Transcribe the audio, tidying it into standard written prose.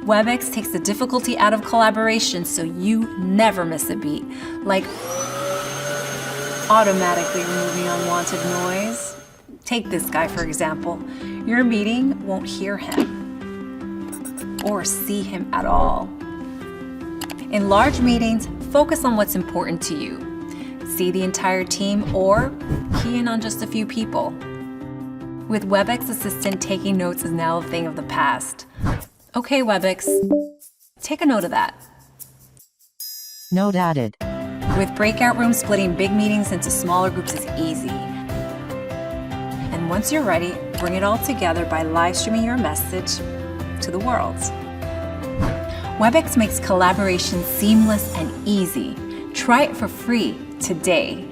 Webex takes the difficulty out of collaboration so you never miss a beat, like automatically removing unwanted noise. Take this guy, for example. Your meeting won't hear him or see him at all. In large meetings, focus on what's important to you. See the entire team or key in on just a few people. With Webex Assistant, taking notes is now a thing of the past. Okay, Webex, take a note of that. Note added. With breakout rooms, splitting big meetings into smaller groups is easy. And once you're ready, bring it all together by live streaming your message to the world. Webex makes collaboration seamless and easy. Try it for free today.